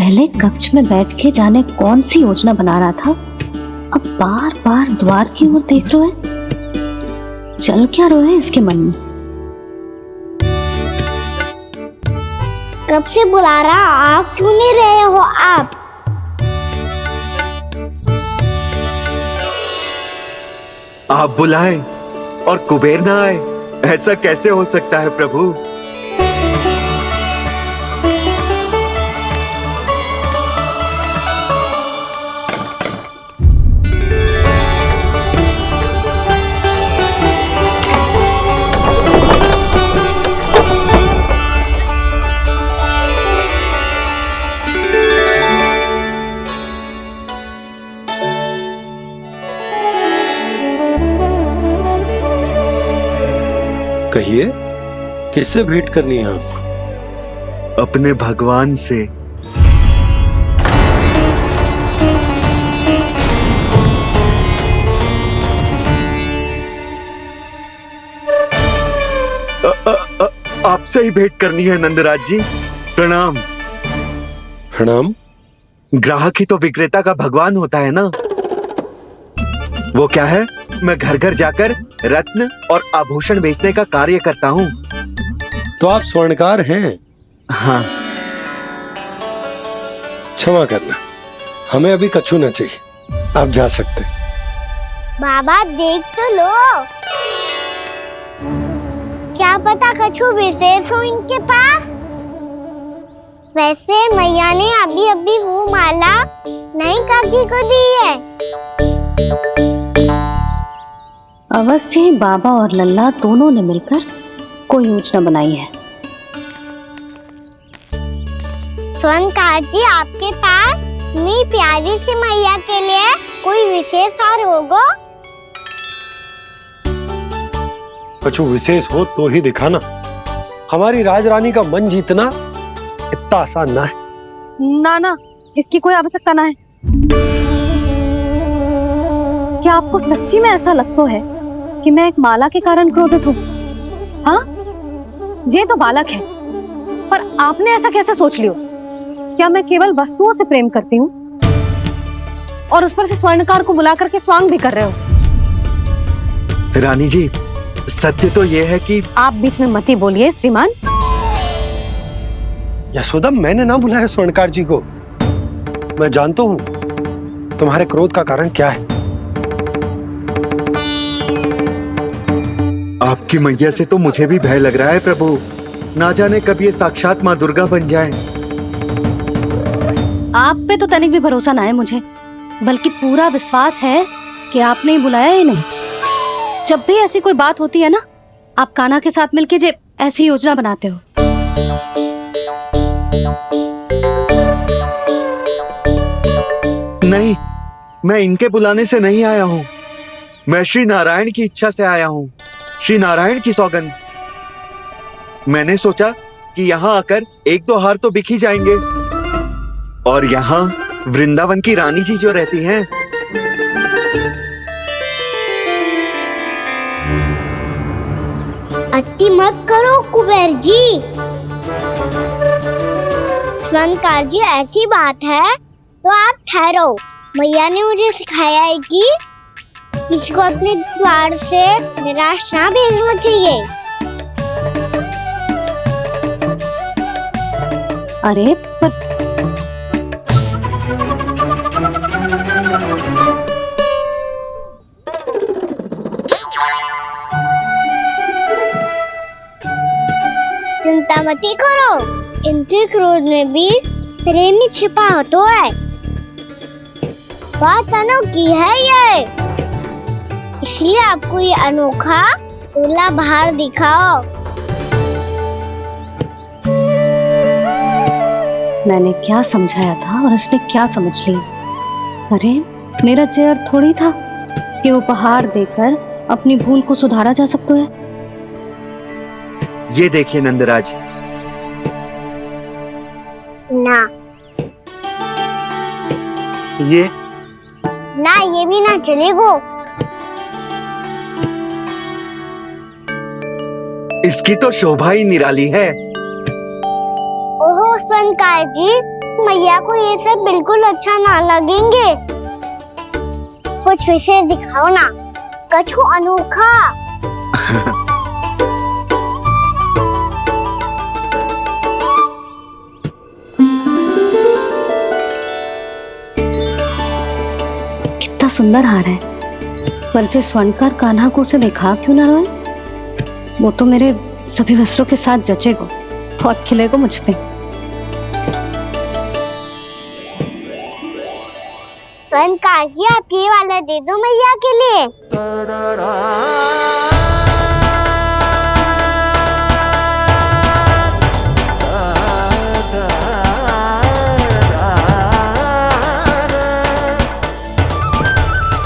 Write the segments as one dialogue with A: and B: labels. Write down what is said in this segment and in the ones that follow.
A: पहले कक्ष में बैठ के जाने कौन सी योजना बना रहा था, अब बार बार द्वार की ओर देख रहे हैं। चल क्या रहे हैं इसके मन में?
B: कब से बुला रहा, आप क्यों नहीं रहे हो?
C: आप बुलाएं और कुबेर ना आए, ऐसा कैसे हो सकता है प्रभु?
D: कहिए, किससे भेंट करनी है आपको?
C: अपने भगवान से। आपसे ही भेंट करनी है नंदराज जी। प्रणाम।
D: प्रणाम।
C: ग्राहक ही तो विक्रेता का भगवान होता है ना। वो क्या है, मैं घर घर जाकर रत्न और आभूषण बेचने का कार्य करता हूँ।
D: तो आप स्वर्णकार हैं?
C: हाँ।
D: क्षमा करना, हमें अभी कछु न चाहिए, आप जा सकते।
B: बाबा देख तो लो, क्या पता कछु विशेष हो इनके पास। वैसे मैया ने अभी अभी वो माला नई काकी को दी है।
A: अवश्य ही बाबा और लल्ला दोनों ने मिलकर कोई योजना बनाई है।
B: स्वर्णकार जी, आपके पास मेरी प्यारी सी मैया के लिए कोई विशेष और होगा?
D: कछु विशेष हो तो ही दिखाना। हमारी राजरानी का मन जीतना इतना आसान ना है।
A: ना ना, इसकी कोई आवश्यकता ना है। क्या आपको सच्ची में ऐसा लगता है कि मैं एक माला के कारण क्रोधित हूँ? हाँ, ये तो बालक है, पर आपने ऐसा कैसे सोच लियो? क्या मैं केवल वस्तुओं से प्रेम करती हूँ और उस पर से स्वर्णकार को बुला करके स्वांग भी कर रहे हो?
C: रानी जी, सत्य तो यह है कि
A: आप बीच में मत ही बोलिए श्रीमान।
D: यशोदा, मैंने ना बुलाया स्वर्णकार जी को। मैं जानता हूँ तुम्हारे क्रोध का कारण क्या है।
C: आपकी मैया से तो मुझे भी भय लग रहा है प्रभु। ना जाने कब ये साक्षात माँ दुर्गा बन जाए।
A: आप पे तो तनिक भी भरोसा ना है मुझे, बल्कि पूरा विश्वास है कि आपने ही बुलाया ही नहीं। जब भी ऐसी कोई बात होती है ना, आप कान्हा के साथ मिलके जे ऐसी योजना बनाते हो।
C: नहीं, मैं इनके बुलाने से नहीं आया हूँ। मैं श्री नारायण की इच्छा से आया हूँ, श्री नारायण की सौगंध। मैंने सोचा कि यहाँ आकर एक दो हार तो बिक ही जाएंगे। और यहाँ वृंदावन की रानी जी जो रहती हैं,
B: अति मत करो कुबेर जी। स्वर्णकार जी, ऐसी बात है तो आप ठहरो। मैया ने मुझे सिखाया है कि किसी को अपने द्वार से निराश ना भेजना चाहिए।
A: अरे पर
B: चिंता मत करो, इनके क्रोध में भी प्रेम ही छिपा होता है। बात अनोखी है ये, इसलिए आपको ये अनोखा दूल्हा बाहर दिखाओ।
A: मैंने क्या समझाया था और उसने क्या समझ लिया? अरे मेरा चेयर थोड़ी था कि उपहार देकर अपनी भूल को सुधारा जा सकता है।
C: ये देखिए नंदराज।
B: ना
C: ये
B: ना, ये भी ना चलेगो।
C: इसकी तो शोभा ही निराली है।
B: ओहो स्वर्णकार जी, मैया को ये सब बिल्कुल अच्छा ना लगेंगे। कुछ विशेष दिखाओ ना, कछु अनोखा।
A: कितना सुंदर हार है, पर जो स्वर्णकार कान्हा को उसे दिखा क्यों ना रोए? वो तो मेरे सभी वस्त्रों के साथ जचेगा, बहुत खिलेगा मुझ पे।
B: स्वर्णकार जी, आप ये वाला दे दो मैया के लिए।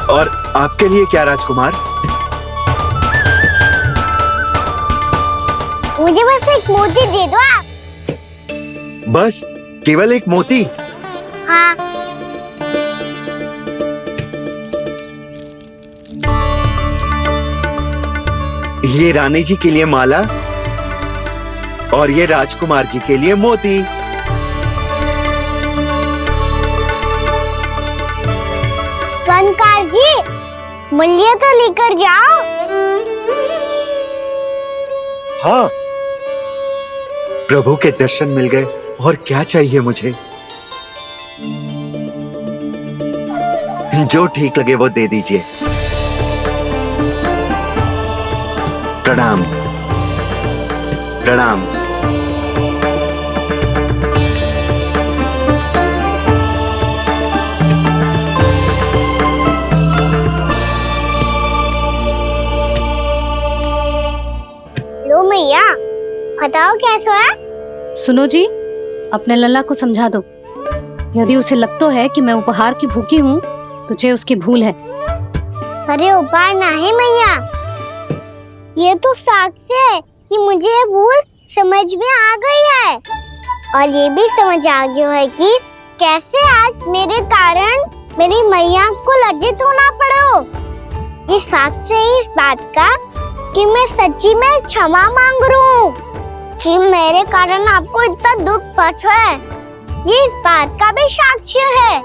C: और आपके लिए क्या राजकुमार?
B: मुझे बस एक मोती दे दो आप।
C: बस केवल एक मोती?
B: हाँ।
C: ये रानी जी के लिए माला और ये राजकुमार जी के लिए मोती।
B: स्वर्णकार जी, मूल्य तो लेकर जाओ।
D: हाँ,
C: प्रभु के दर्शन मिल गए, और क्या चाहिए मुझे? जो ठीक लगे वो दे दीजिए। प्रणाम प्रणाम।
B: लो मैया, बताओ कैसा है?
A: सुनो जी, अपने लल्ला को समझा दो। यदि उसे लगता है कि मैं उपहार की भूखी हूँ, तो ये उसकी भूल है।
B: अरे उपहार ना है मैया, ये तो साक्ष्य है कि मुझे ये भूल समझ में आ गई है, और ये भी समझ आ गया है कि कैसे आज मेरे कारण मेरी मैया को लज्जित होना पड़ो। ये साक्ष्य है इस बात का कि मैं सच्ची में क्षमा मांग रहा हूँ कि मेरे कारण आपको इतना दुख पहुंचा है। ये इस बात का भी साक्ष्य है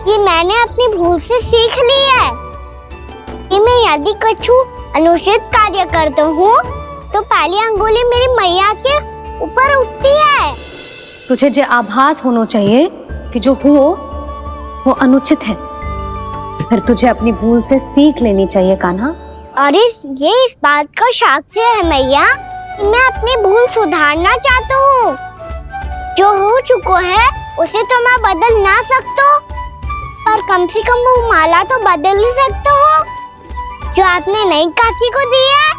B: कि मैंने अपनी भूल से सीख ली है कि मैं यदि कछु अनुचित कार्य करता हूँ तो पहली अंगुली मेरी मैया के ऊपर उठती है।
A: तुझे जो आभास होना चाहिए कि जो हुआ वो अनुचित है, फिर तुझे अपनी भूल से सीख लेनी चाहिए कान्हा।
B: और ये इस बात का साक्ष्य है मैया कि मैं अपनी भूल सुधारना चाहता हूँ। जो हो चुका है उसे तो मैं बदल ना सकता, पर कम से कम वो माला तो बदल ही सकता हूँ जो आपने नई काकी को दी है।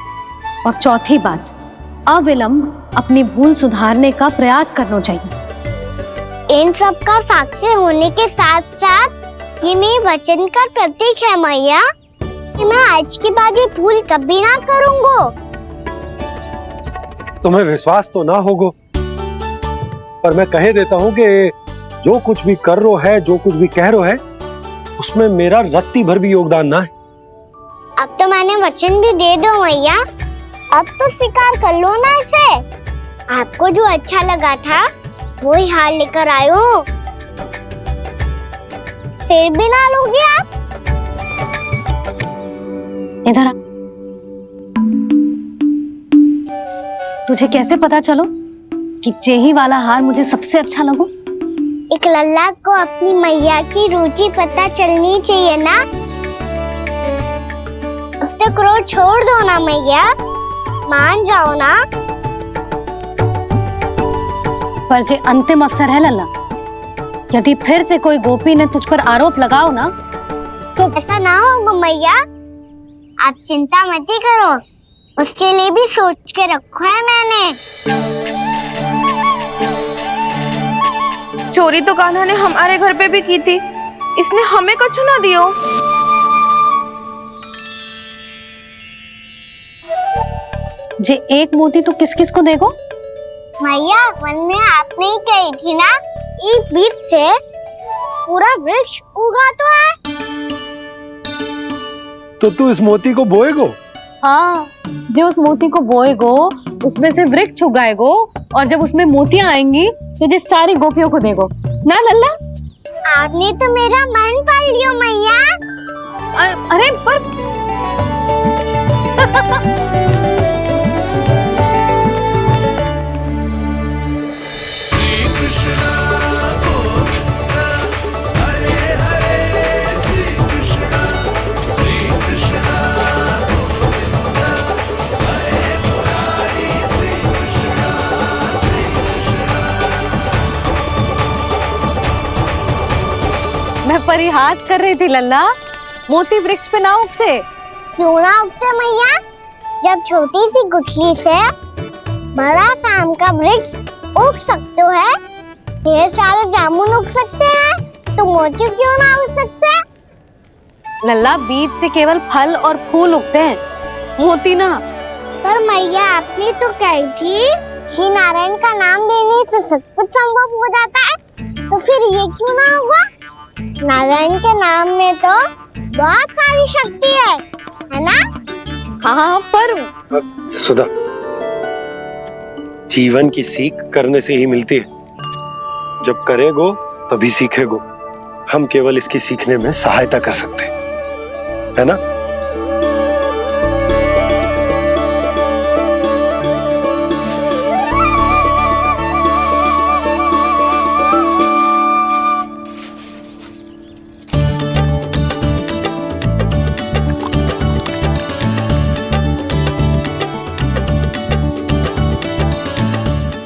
A: और चौथी बात, अविलंब अपनी भूल सुधारने का प्रयास करना चाहिए।
B: इन सब का साक्षी होने के साथ साथ ये मेरे वचन का प्रतीक है मैया कि मैं आज के बाद ये भूल कभी ना करूँगा।
D: तुम्हें विश्वास तो ना होगो, पर मैं कह देता हूँ कि जो कुछ भी कर रो है, जो कुछ भी कह रो है, उसमें मेरा रत्ती भर भी योगदान ना है।
B: अब तो मैंने वचन भी दे दो मैया, अब तो स्वीकार कर लो ना इसे। आपको जो अच्छा लगा था वो ही हार लेकर आयो, फिर भी ना लोगे आप?
A: इधर आ। तुझे कैसे पता चलो कि यही वाला हार मुझे सबसे अच्छा लगो?
B: एक लल्ला को अपनी मैया की रुचि पता चलनी चाहिए ना। अब तो क्रोध छोड़ दो ना मैया, मान जाओ ना।
A: पर जे अंतिम अवसर है लल्ला, यदि फिर से कोई गोपी ने तुझ पर आरोप लगाओ ना तो
B: ऐसा ना होगा मैया, आप चिंता मत ही करो, उसके लिए भी सोच के रखा है मैंने।
E: चोरी तो कान्हा ने हमारे घर पे भी की थी, इसने हमें कछु ना दियो।
A: जे एक मोती तो किस किस को देगो?
B: मैया, मन में आपने ही कही थी ना, एक बीज से पूरा वृक्ष उगा तो है।
D: तो तू इस मोती को बोएगो?
A: हाँ, जो उस मोती को बोएगो उसमें से वृक्ष उगाएगो, और जब उसमें मोतियां आएंगी तो जो सारी गोपियों को देगो। ना लल्ला।
B: आपने तो मेरा मन पढ़ लियो मैया।
A: अरे पर मैं परिहास कर रही थी लल्ला, मोती वृक्ष पे ना उगते।
B: क्यों ना उगते मैया? जब छोटी सी गुठली से बड़ा आम का वृक्ष उग सकते है, ढेर सारे जामुन उग सकते हैं, तो मोती क्यों ना उग सकते?
A: लल्ला, बीज से केवल फल और फूल उगते हैं, मोती ना।
B: पर मैया आपने तो कही थी श्री नारायण का नाम लेने से सब कुछ संभव हो जाता है, तो फिर ये क्यों ना हुआ? नारायण के नाम में तो बहुत सारी शक्ति है ना?
A: हाँ पर
D: सुधा, जीवन की सीख करने से ही मिलती है। जब करेगो तभी सीखेगो। हम केवल इसकी सीखने में सहायता कर सकते हैं, है ना?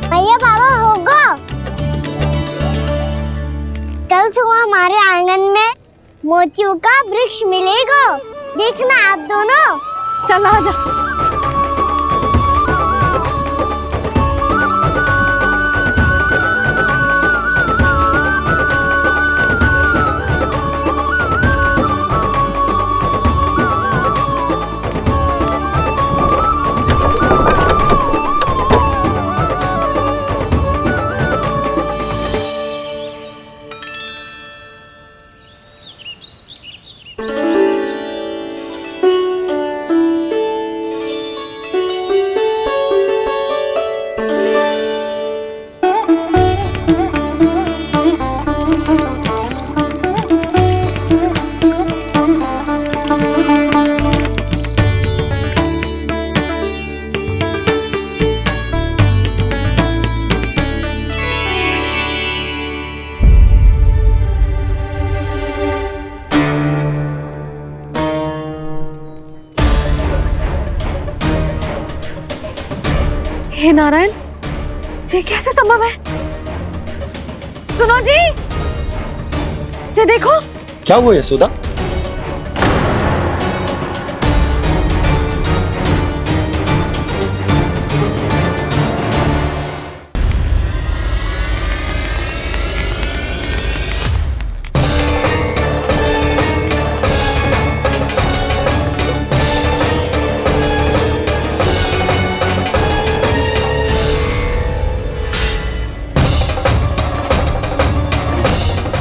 B: भैया बाबा होगो, कल सुबह हमारे आंगन में मोतियों का वृक्ष मिलेगा, देखना आप दोनों।
A: चल आजा। हे नारायण, ये कैसे संभव है? सुनो जी, ये देखो।
D: क्या हुआ यशोदा?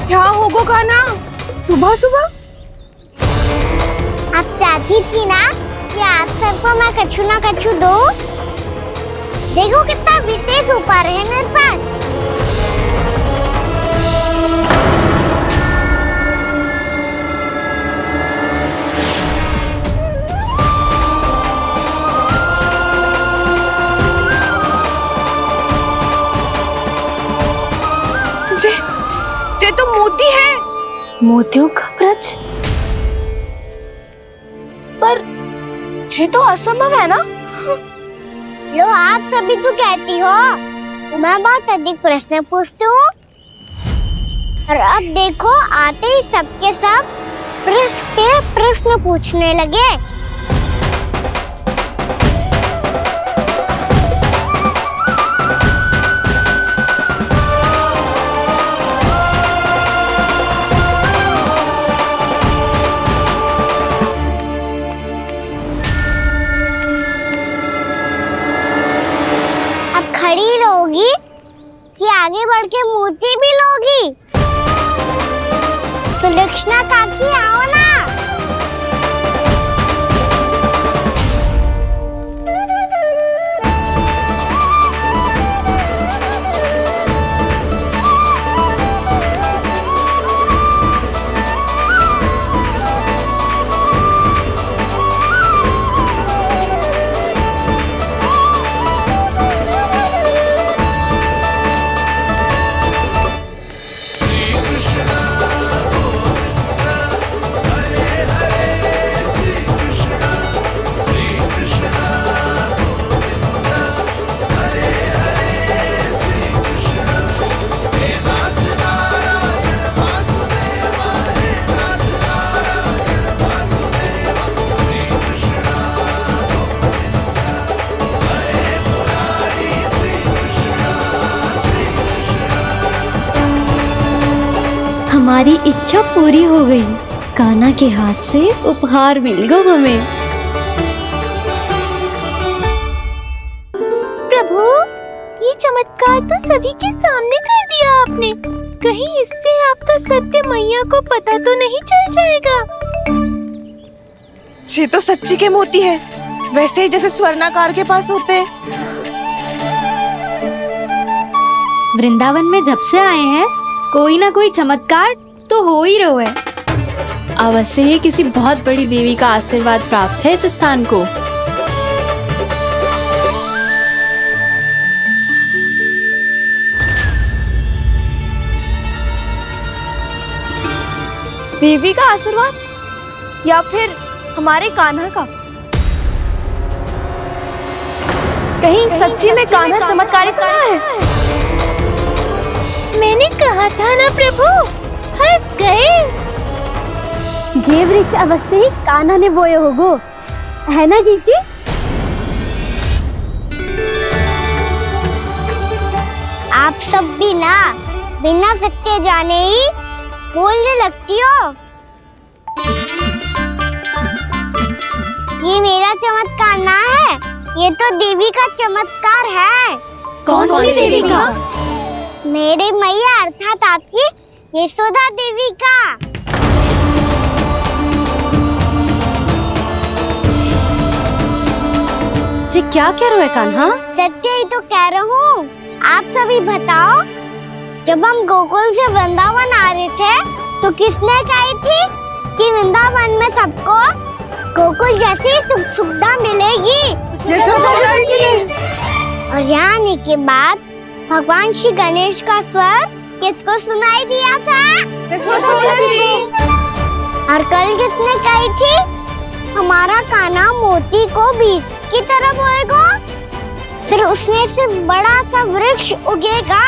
E: क्या होगो खाना सुबह सुबह?
B: आप चाहती थी ना कि आप सबको मैं कछु ना कछु दो। देखो कितना विशेष उपहार है मेरे पास।
E: ये तो मोती है।
A: मोतियों का ब्रज?
E: पर ये तो असंभव है ना?
B: लो, आप सभी तो कहती हो मैं बहुत अधिक प्रश्न पूछती हूँ, और अब देखो आते ही सबके सब प्रश्न पे प्रश्न पूछने लगे। खड़ी रहोगी कि आगे बढ़ के मोती भी लोगी? सुलक्षणा काकी आओ ना।
F: हमारी इच्छा पूरी हो गई। कान्हा के हाथ से उपहार मिल गया हमें।
B: प्रभु, ये चमत्कार तो सभी के सामने कर दिया आपने। कहीं इससे आपका सत्य मैया को पता तो नहीं चल जाएगा?
E: ये तो सच्ची के मोती है, वैसे ही जैसे स्वर्णाकार के पास होते हैं।
F: वृंदावन में जब से आए हैं कोई ना कोई चमत्कार तो हो ही रहा है। अवश्य ही किसी बहुत बड़ी देवी का आशीर्वाद प्राप्त है इस स्थान को।
E: देवी का आशीर्वाद या फिर हमारे कान्हा का? कहीं सच्ची में कान्हा चमत्कारी तो ना है?
B: मैंने कहा था ना प्रभु, हंस गए।
A: ये वृक्ष अवश्य ही कान्हा ने बोए होगो, है ना जीजी?
B: आप सब भी ना बिना सत्य जाने ही बोलने लगती हो। ये मेरा चमत्कार ना है, ये तो देवी का चमत्कार है।
F: कौन सी देवी का?
B: मेरे मैया अर्थात आपकी यशोदा देवी का।
A: जी क्या कह रहे हो कान्हा?
B: सत्य ही तो कह रहा हूँ। आप सभी बताओ, जब हम गोकुल से वृंदावन आ रहे थे तो किसने कही थी कि वृंदावन में सबको गोकुल जैसी सुख सुविधा मिलेगी? और यहाँ आने के बाद भगवान श्री गणेश का स्वर किसको सुनाई दिया था? और कल किसने कही थी हमारा कान्हा मोती को बीज की तरह बोएगा, फिर उसमें से बड़ा सा वृक्ष उगेगा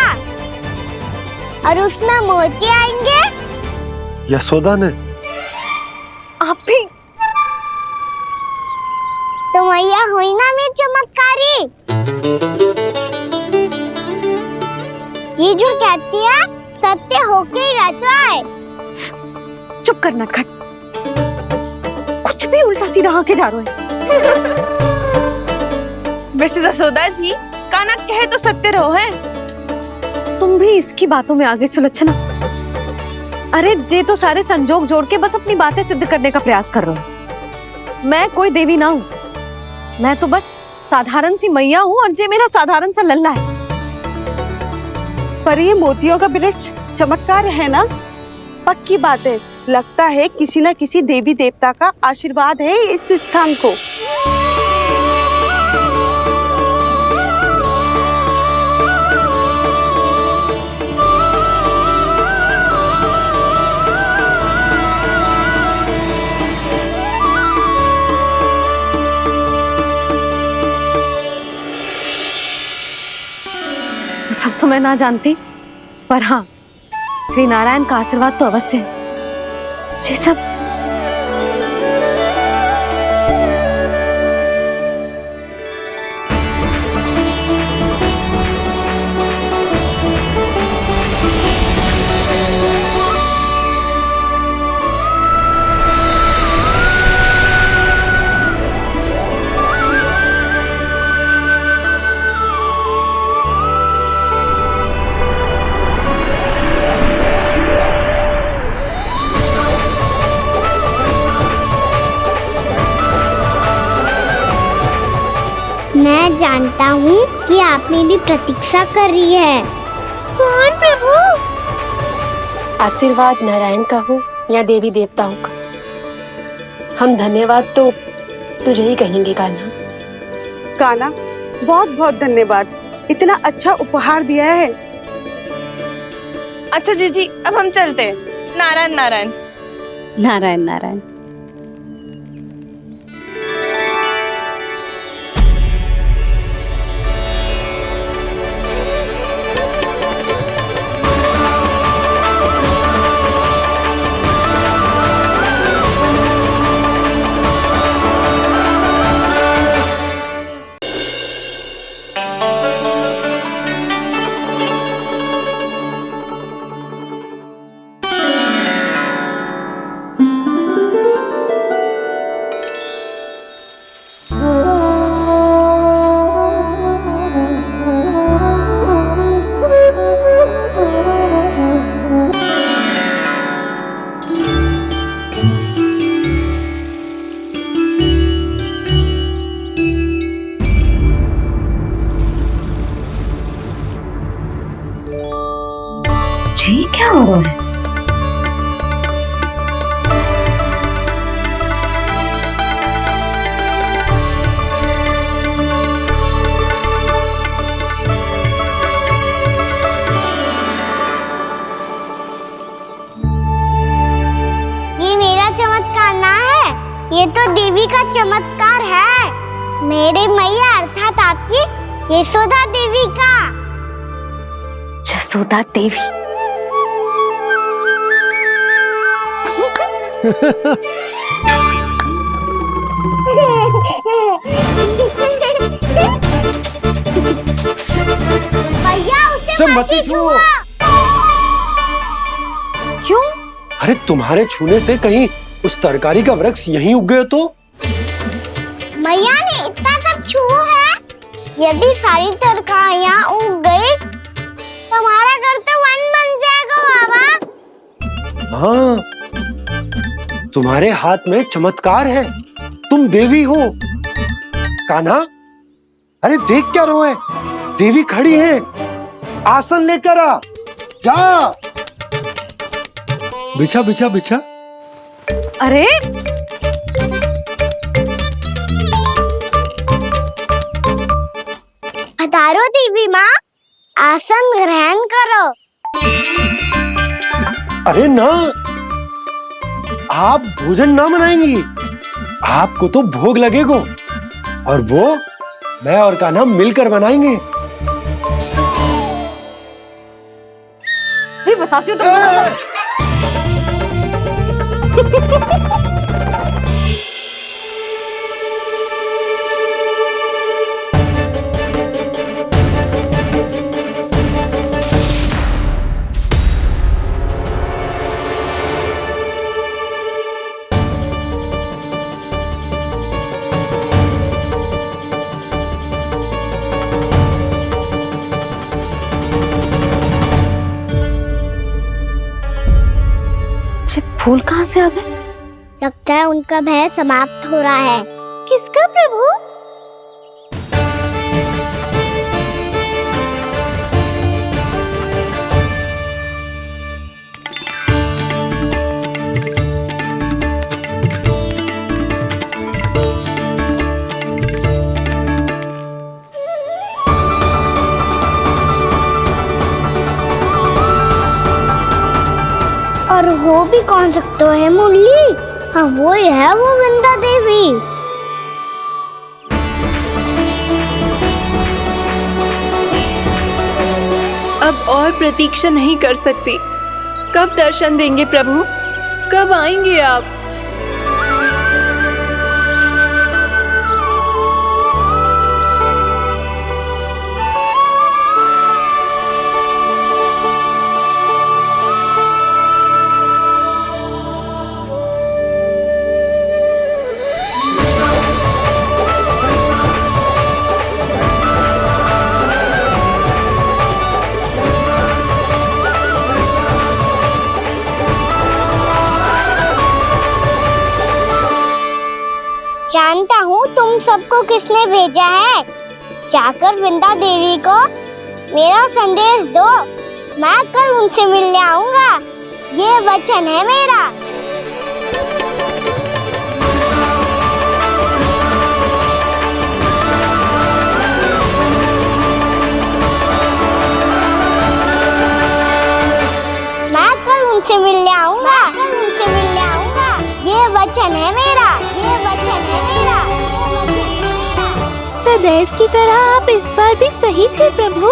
B: और उसमें मोती आएंगे?
D: यशोदा ने?
E: आप भी?
B: तो मैया हुई ना मेरी चमत्कारी। ये जो कहती है सत्य होके ही रहता है।
A: चुप करना खट, कुछ भी उल्टा सीधा आके जा रहे हो।
E: वैसे जसोदा जी, कान्हा कहे तो सत्य रहो है।
A: तुम भी इसकी बातों में आगे सुलझना। अरे जे तो सारे संजोग जोड़ के बस अपनी बातें सिद्ध करने का प्रयास कर रहे हो। मैं कोई देवी ना हूँ, मैं तो बस साधारण सी मैया हूँ और जे मेरा साधारण सा लल्ला है।
G: पर ये मोतियों का वृक्ष चमत्कार है ना? पक्की बात है, लगता है किसी न किसी देवी देवता का आशीर्वाद है इस स्थान को।
A: सब तो मैं ना जानती, पर हाँ, श्री नारायण का आशीर्वाद तो अवश्य है। ये सब
B: मैं जानता हूँ कि आप मेरी प्रतीक्षा कर रही है। कौन प्रभु?
H: आशीर्वाद नारायण का हो या देवी देवताओं का, हम धन्यवाद तो तुझे ही कहेंगे कान्हा।
G: कान्हा, बहुत बहुत धन्यवाद, इतना अच्छा उपहार दिया है।
E: अच्छा जीजी, अब हम चलते हैं। नारायण नारायण।
A: नारायण नारायण। हुआ है।
B: ये मेरा चमत्कार ना है, ये तो देवी का चमत्कार है, मेरे मैया अर्थात आपकी यशोदा देवी का।
A: जसोदा देवी।
B: भैया उसे
D: सब
B: मत
D: मत
B: ही
D: छुओ।
B: छुओ।
A: क्यों?
D: अरे तुम्हारे छूने से कहीं उस तरकारी का वृक्ष यहीं उग गया तो?
B: मैया ने इतना सब छुआ है, यदि सारी तरकारियां उग गई तो हमारा घर तो वन बन जाएगा बाबा।
D: हाँ, तुम्हारे हाथ में चमत्कार है, तुम देवी हो। कान्हा, अरे देख क्या रो है, देवी खड़ी है, आसन लेकर आ, जा। बिछा बिछा बिछा।
A: अरे
B: पधारो देवी माँ, आसन ग्रहण करो।
D: अरे ना, आप भोजन ना बनाएंगी, आपको तो भोग लगेगा और वो मैं और कान्हा मिलकर बनाएंगे।
A: भी बताती हूँ तुम। फूल कहाँ से आ गए?
B: लगता है उनका भय समाप्त हो रहा है। किसका प्रभु? और हो भी कौन सकता है मुरली? हाँ वो ही है, वो वृंदा देवी।
E: अब और प्रतीक्षा नहीं कर सकती। कब दर्शन देंगे प्रभु? कब आएंगे आप?
B: जानता हूँ तुम सबको किसने भेजा है। जाकर वृंदा देवी को मेरा संदेश दो, मैं कल उनसे मिलने आऊंगा, ये वचन है मेरा। मैं कल उनसे मिलने आऊंगा, ये वचन है मेरा, ये वचन है मेरा।
E: सदैव की तरह आप इस बार भी सही थे प्रभु।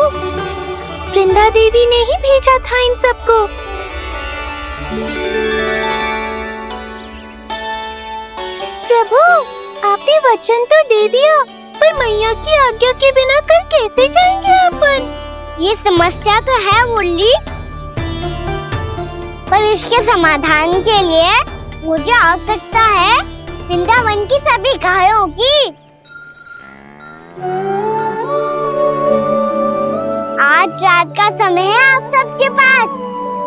E: वृंदा देवी ने ही भेजा था इन सबको। प्रभु, आपने वचन तो दे दिया, पर मैया की आज्ञा के बिना कल कैसे जाएंगे अपन?
B: ये समस्या तो है मुरली, पर इसके समाधान के लिए मुझे आवश्यकता है वृंदावन की सभी गायों की। आज रात का समय है आप सबके पास,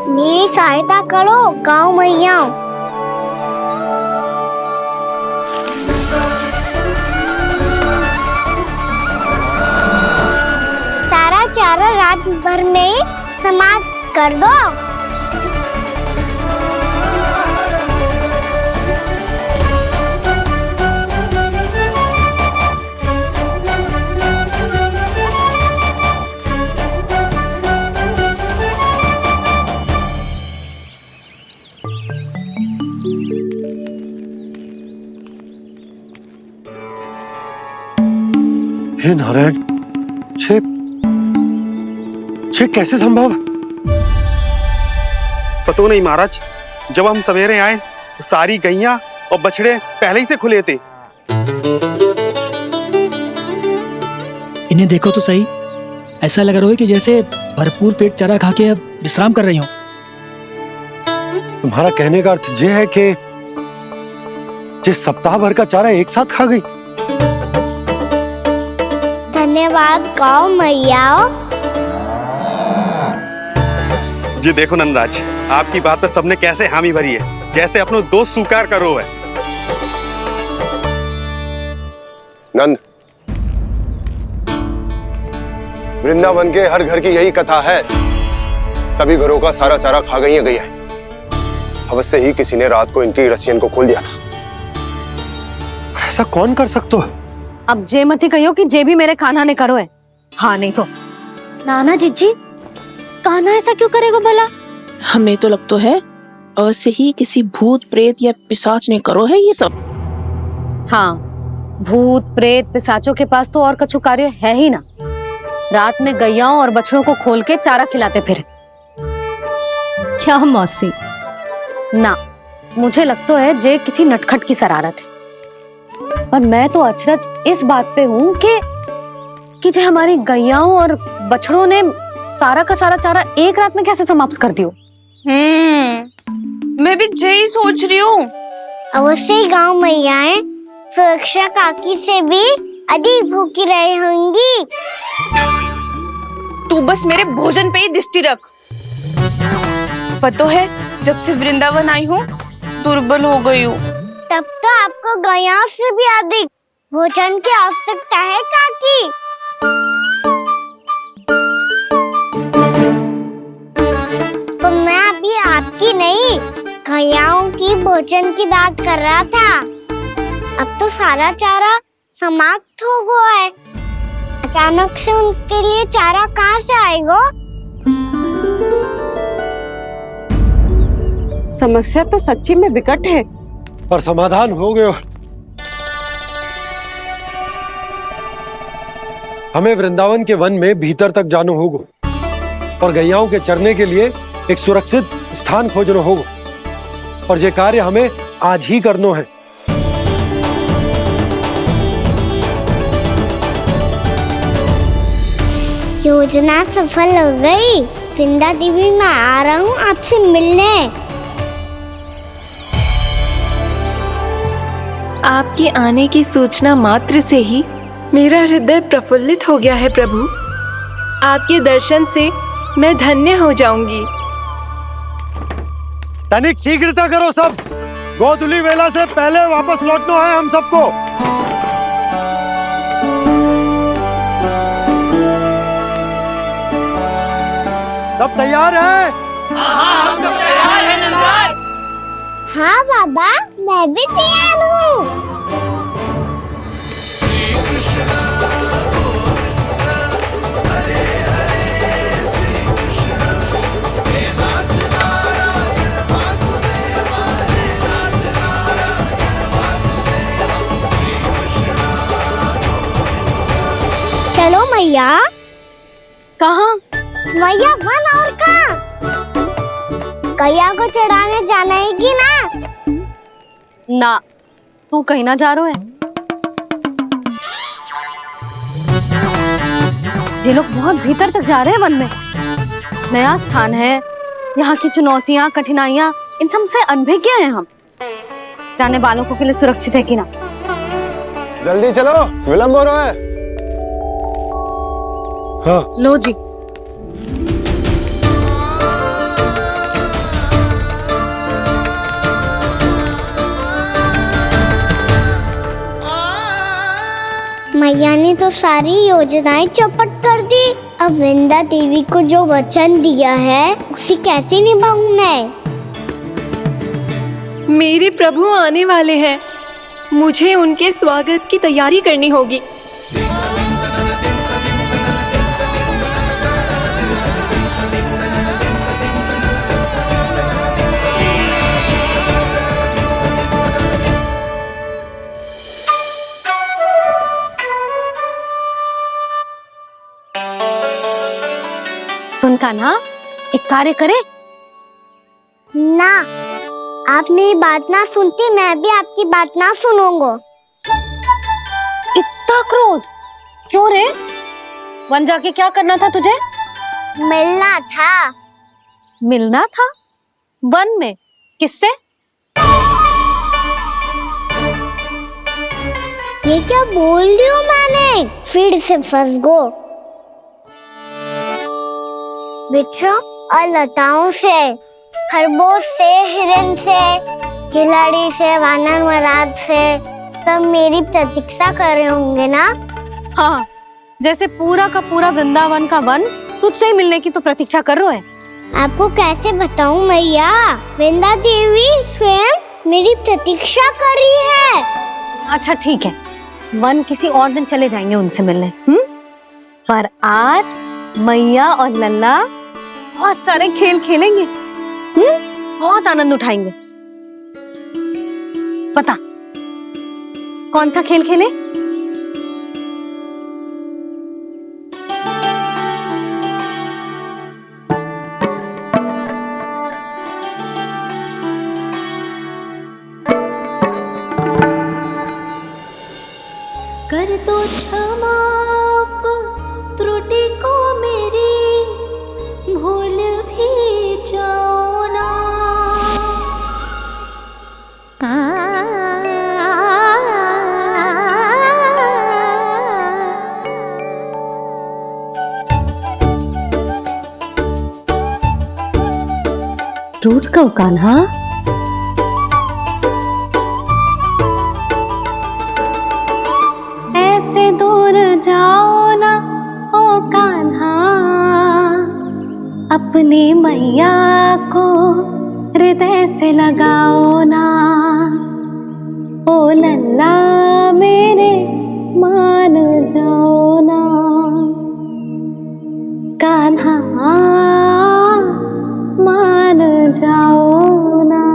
B: मेरी सहायता करो गाँव मैया। सारा चारा रात भर में ही समाप्त कर दो।
D: हे नारायण, छे कैसे संभव?
I: पतो नहीं महाराज, जब हम सवेरे आए तो सारी गैया और बछड़े पहले ही से खुले थे।
J: इन्हें देखो तो सही, ऐसा लग रहा है कि जैसे भरपूर पेट चारा खा के अब विश्राम कर रही हो।
D: तुम्हारा कहने का अर्थ यह है कि जिस सप्ताह भर का चारा एक साथ खा गई।
B: धन्यवाद गाओ मैया।
I: जी देखो नंदराज, आपकी बात पर सबने कैसे हामी भरी है, जैसे अपनो दोस्त स्वीकार करो है।
K: नंद, वृंदावन के हर घर की यही कथा है। सभी घरों का सारा चारा खा गई है गैया। अवश्य ही किसी ने रात को इनकी रस्सियन को खोल दिया था।
D: ऐसा कौन कर सकता है?
A: अब जे मती कहियो कि जे भी मेरे कान्हा ने करो है। हाँ नहीं तो
F: नाना जीजी, कान्हा ऐसा क्यों करेगा भला?
L: हमें तो लगता है अवश्य ही किसी भूत प्रेत या पिशाच ने करो है ये सब।
A: हाँ, भूत प्रेत पिशाचों के पास तो और कछु कार्य है ही ना। रात में गैयाओं और बछड़ों को खोल के चारा खिलाते फिर। क्या मौसी? ना, मुझे लगता है जे किसी नटखट की शरारत है। पर मैं तो अचरज इस बात पे हूँ कि जो हमारी गैयाओं और बछड़ों ने सारा का सारा चारा एक रात में कैसे समाप्त कर दियो।
E: मैं भी यही सोच रही हूँ।
B: अवश्य ही गाँव मैयाएं सुरक्षा काकी से भी अधिक भूखी रही होंगी।
E: तू बस मेरे भोजन पे ही दृष्टि रख। पता है, जब से वृंदावन आई हूँ दुर्बल हो गई हूँ।
B: तब तो आपको गैया से भी अधिक भोजन की आवश्यकता है काकी। तो मैं अभी आपकी नहीं, गैयाओं की भोजन की बात कर रहा था। अब तो सारा चारा समाप्त हो गया है। अचानक से उनके लिए चारा कहाँ से आएगा?
G: समस्या तो सच्ची में विकट है,
D: पर समाधान हो गयो। हमें वृंदावन के वन में भीतर तक जाना होगा और गैयाओं के चरने के लिए एक सुरक्षित स्थान खोजना होगा, और ये कार्य हमें आज ही करना है।
B: योजना सफल हो गई। वृंदा देवी, मैं आ रहा हूँ आपसे मिलने।
E: आपके आने की सूचना मात्र से ही मेरा हृदय प्रफुल्लित हो गया है प्रभु। आपके दर्शन से मैं धन्य हो जाऊंगी।
D: तनिक शीघ्रता करो सब, गोधुली वेला से पहले वापस लौटना है हम सबको। सब तैयार है?
B: हाँ, हम सब तैयार हैं नंदराज। हाँ बाबा, मैं भी तैयार हूँ। चलो मैया।
A: कहाँ?
B: मैया वन और कहाँ? गैया को चढ़ाने जाना है कि ना?
A: ना, तू कहीं ना जा रहा है। ये लोग बहुत भीतर तक जा रहे हैं वन में। नया स्थान है, यहाँ की चुनौतियाँ कठिनाइयाँ इन सब से अनभिज्ञ हैं हम। जाने वालों के लिए सुरक्षित है कि ना?
K: जल्दी चलो, विलंब हो रहा है।
D: हाँ।
A: लो जी।
B: मैया ने तो सारी योजनाएं चौपट कर दी। अब वृंदा देवी को जो वचन दिया है उसे कैसे निभाऊं मैं?
E: मेरे प्रभु आने वाले हैं, मुझे उनके स्वागत की तैयारी करनी होगी।
A: कान्हा, एक कार्य करे?
B: ना, आप मेरी बात ना सुनती, मैं भी आपकी बात ना सुनूंगा।
A: इतना क्रोध क्यों रे? वन जाके क्या करना था तुझे?
B: मिलना था।
A: मिलना था? वन में? किससे?
B: ये क्या बोल रही हूँ मैंने? फिर से फंस गो। वृक्षों और लताओं से, खरगोश से, हिरन से, खिलाड़ी से, वानर महाराज से, सब मेरी प्रतीक्षा कर रहे होंगे ना?
A: हाँ, जैसे पूरा का पूरा वृंदावन का वन तुझसे ही मिलने की तो प्रतीक्षा कर रहा है।
B: आपको कैसे बताऊं मैया? वृंदा देवी स्वयं मेरी प्रतीक्षा कर रही है।
A: अच्छा ठीक है, वन किसी और दिन चले जाएंगे उनसे मिलने। पर आज मैया और लल्ला बहुत सारे खेल खेलेंगे। बहुत आनंद उठाएंगे। पता कौन सा खेल खेले?
F: कर दो क्षमा त्रुटि को मेरी, भूल भी जाओ ना।
A: टूट गो कान्हा। ऐसे दूर जाओ ना ओ कान्हा, अपनी मैया को हृदय से लगाओ ना। ओ लल्ला मेरे मान जाओ ना, कान्हा मान जाओ ना।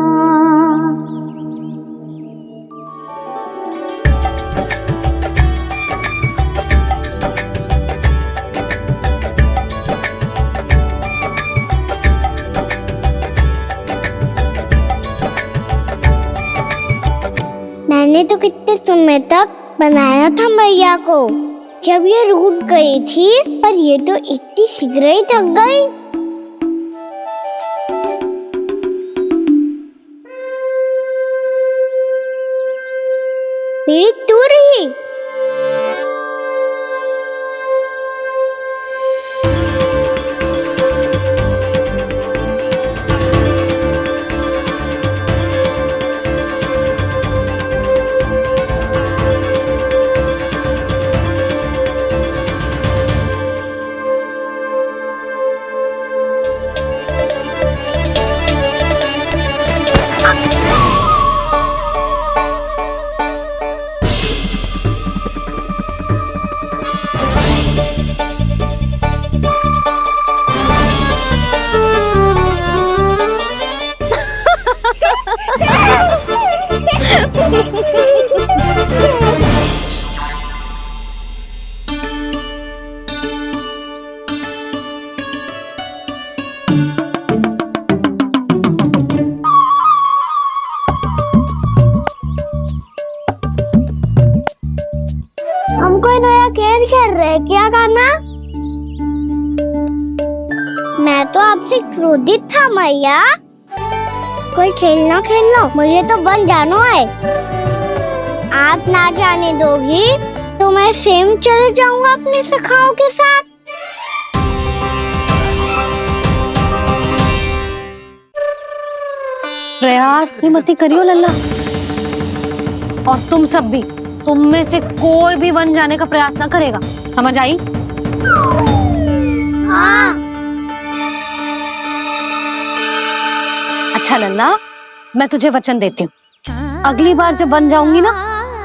B: मैंने तो कितने समय तक बनाया था मैया को, जब ये रूठ गई थी, पर ये तो इतनी शीघ्र ही थक गई। मेरी तू रही। हम कोई नया खेल खेल रहे क्या करना? मैं तो आपसे क्रोधित था मैया। कोई खेलना खेलना, मुझे तो बन जाना है। आप ना जाने दोगी तो मैं स्वयं चले जाऊंगा अपने सखाओं के साथ।
A: प्रयास भी मत करियो लल्ला, और तुम सब भी, तुम में से कोई भी वन जाने का प्रयास ना करेगा, समझ आई?
B: हाँ।
A: अच्छा लल्ला, मैं तुझे वचन देती हूँ, अगली बार जब वन जाऊंगी ना,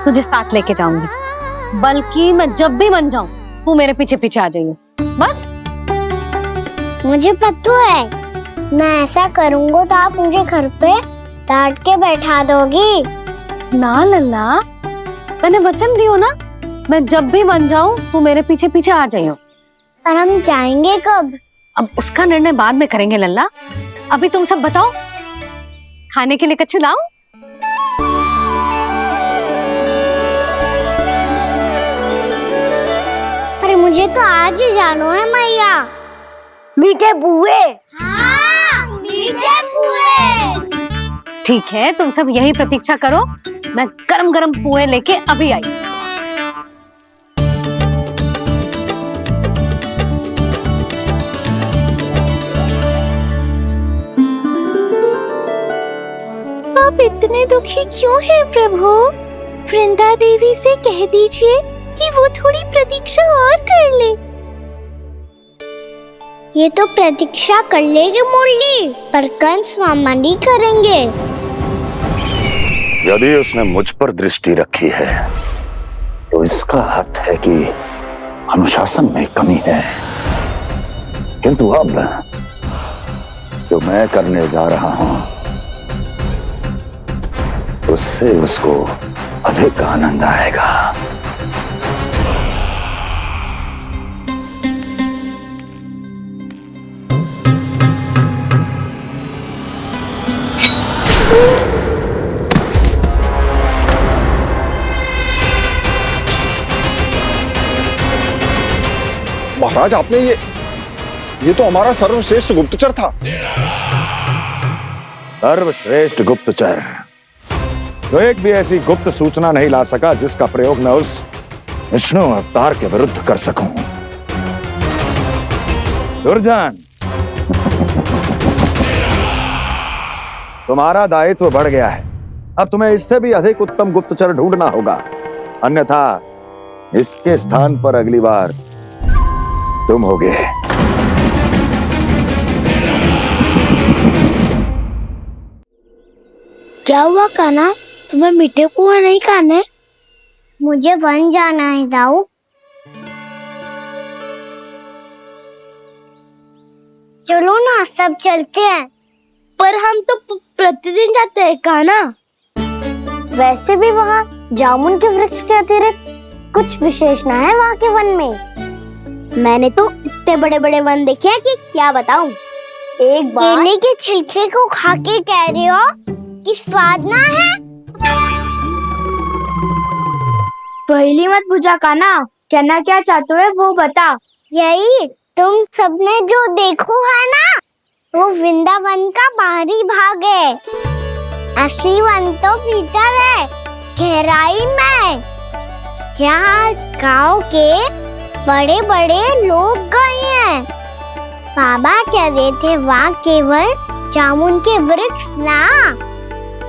A: तुझे साथ लेके जाऊंगी। बल्कि मैं जब भी वन जाऊं, तू मेरे पीछे पीछे आ जाइए, बस।
B: मुझे पता है, मैं ऐसा करूंगा तो आप मुझे घर पे डांट के बैठा दोगी।
A: ना लल्ला, मैंने वचन दियो ना, मैं जब भी वन जाऊं तू मेरे पीछे पीछे आ जाइयो।
B: पर हम जाएंगे कब?
A: अब उसका निर्णय बाद में करेंगे लल्ला। अभी तुम सब बताओ, खाने के लिए कछु लाऊं?
B: अरे मुझे तो आज ही जाना है मैया। मीठे पुए। हाँ, मीठे पुए।
A: ठीक है, तुम सब यही प्रतीक्षा करो, मैं गरम गरम पुए लेके अभी आई।
F: आप इतने दुखी क्यों हैं प्रभु? वृंदा देवी से कह दीजिए कि वो थोड़ी प्रतीक्षा और कर ले।
B: ये तो प्रतीक्षा कर लेगी मुरली, पर कंस मामा नहीं करेंगे।
M: यदि उसने मुझ पर दृष्टि रखी है तो इसका अर्थ है कि अनुशासन में कमी है। किंतु अब जो मैं करने जा रहा हूं उससे उसको अधिक आनंद आएगा।
K: महाराज, आपने ये तो हमारा सर्वश्रेष्ठ गुप्तचर था।
M: सर्वश्रेष्ठ गुप्तचर जो एक भी ऐसी गुप्त सूचना नहीं ला सका जिसका प्रयोग मैं उस विष्णु अवतार के विरुद्ध कर सकूं। दुर्जन, तुम्हारा दायित्व बढ़ गया है। अब तुम्हें इससे भी अधिक उत्तम गुप्तचर ढूंढना होगा, अन्यथा इसके स्थान पर अगली बार तुम होगे।
B: क्या हुआ कान्हा, तुम्हें मीठे पुआ नहीं खाने? मुझे वन जाना है दाऊ। चलो ना, सब चलते हैं। पर हम तो प्रतिदिन जाते हैं कान्हा। वैसे भी वहाँ जामुन के वृक्ष के अतिरिक्त कुछ विशेष ना है वहाँ के वन में। मैंने तो इतने बड़े बड़े वन देखे हैं कि क्या बताऊं। एक बार केले के छिलके को खा के कह रहे हो कि स्वाद ना है? पहली मत पूछा कान्हा, कहना क्या चाहते हो वो बता। यही तुम सबने जो देखो है ना, वो वृंदावन का बाहरी भाग है। असली वन तो भीतर है, गहराई में, जहाँ गांव के बड़े बड़े लोग गए हैं। बाबा कह रहे थे वहाँ केवल जामुन के वृक्ष ना,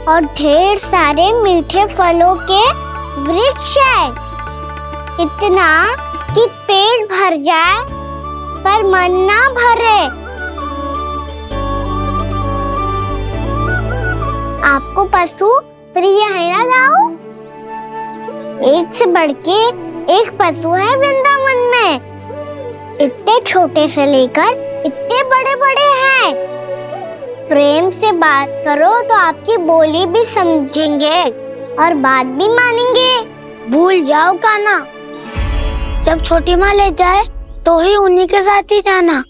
B: और ढेर सारे मीठे फलों के वृक्ष है। इतना कि पेट भर जाए पर मन ना भरे। आपको पशु प्रिय है ना दाऊ? एक से बढ़ के एक पशु है वृंदावन में। इतने छोटे से लेकर इतने बड़े बड़े हैं। प्रेम से बात करो तो आपकी बोली भी समझेंगे और बात भी मानेंगे। भूल जाओ कान्हा, जब छोटी माँ ले जाए तो ही उन्हीं के साथ ही जाना।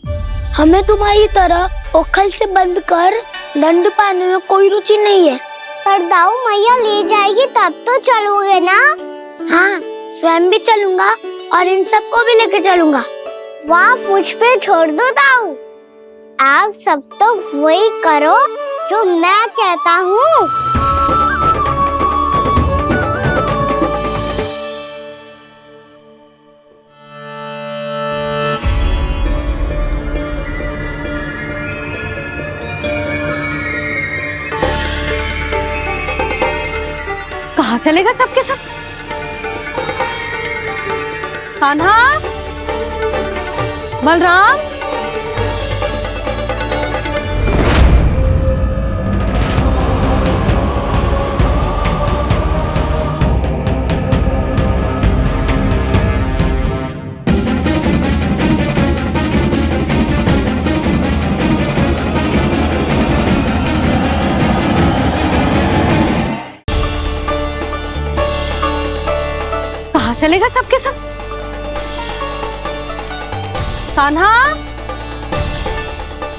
B: हमें तुम्हारी तरह ओखल से बंद कर दंड पाने में कोई रुचि नहीं है। पर दाऊ मैया ले जाएगी तब तो चलोगे ना? हाँ, स्वयं भी चलूंगा और इन सबको भी लेके चलूंगा। वहाँ मुझ पे छोड़ दो दाऊ। आप सब तो वही करो जो मैं कहता हूँ।
A: कहाँ चलेगा सबके सब? कान्हा, बलराम, कहाँ चलेगा सबके सब? कान्हा,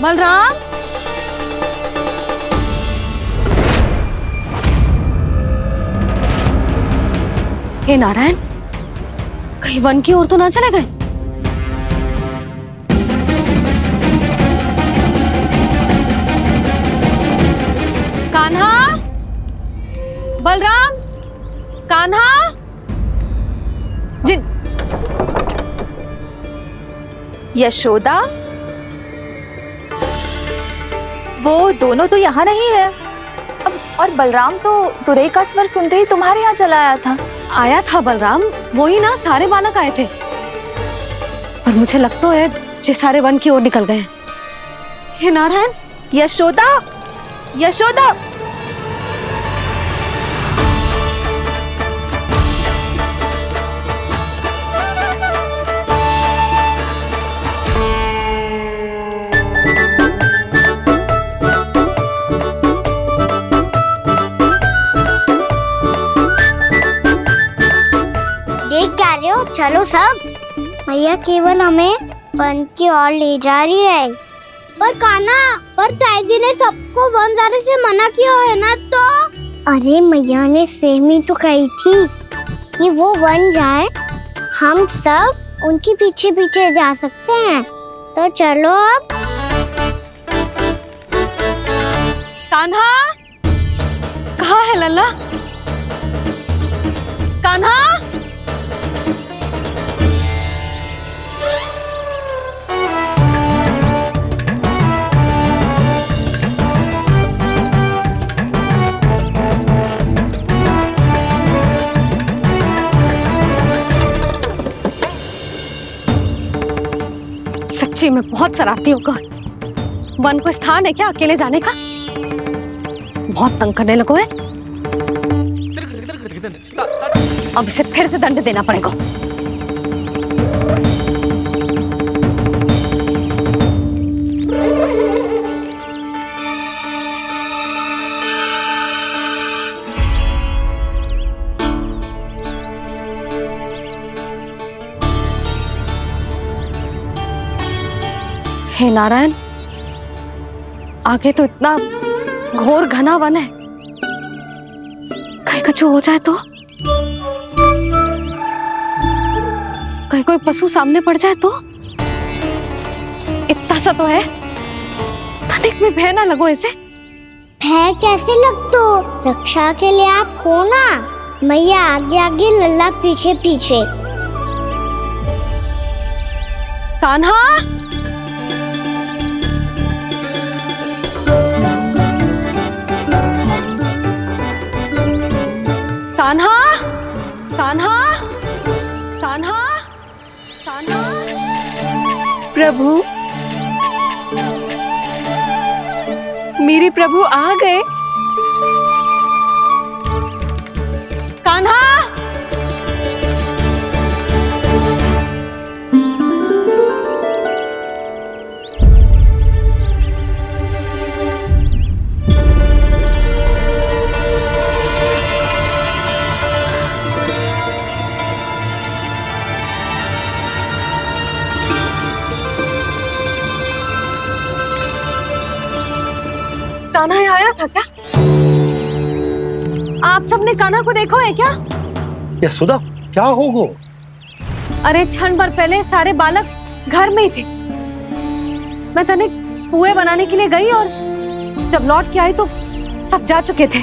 A: बलराम, हे नारायण, कहीं वन की ओर तो ना चले गए? कान्हा, बलराम, कान्हा, जिन
F: यशोदा, वो दोनों तो यहाँ नहीं है। अब और बलराम तो तुरई का स्वर सुनते ही तुम्हारे यहाँ चला आया था।
A: आया था बलराम, वही ना, सारे बालक आए थे। पर मुझे लगता है ये सारे वन की ओर निकल गए हैं। हे नारायण,
F: यशोदा, यशोदा,
B: देख क्या रहे हो? चलो सब। मैया केवल हमें वन की ओर ले जा रही है। पर कान्हा, पर ताईजी ने सबको वन जाने से मना किया है ना, तो अरे मैया ने सेम ही तो कही थी कि वो वन जाए, हम सब उनके पीछे पीछे जा सकते हैं। तो चलो अब।
A: कान्हा, कहाँ है लल्ला? कान्हा, सच्ची में बहुत शरारती होगा। वन को स्थान है क्या अकेले जाने का? बहुत तंग करने लगो है। अब इसे फिर से दंड देना पड़ेगा। हे नारायण, आगे तो इतना घोर घना वन है, कहीं कुछ हो जाए तो? कहीं कोई पशु सामने पड़ जाए तो? इतना सा तो है, तनिक में भय ना लगो इसे।
B: भय कैसे लग तो? रक्षा के लिए आप हो ना। मैया आगे आगे, लल्ला पीछे पीछे।
A: कान्हा, कान्हा, कान्हा, कान्हा, कान्हा।
E: प्रभु, मेरे प्रभु आ गए।
A: कान्हा, कान्हा यहाँ आया था क्या? आप सबने कान्हा को देखो है क्या?
D: यशोदा, क्या होगो?
A: अरे क्षण भर पहले सारे बालक घर में ही थे। मैं तनिक पुए बनाने के लिए गई और जब लौट के आई तो सब जा चुके थे।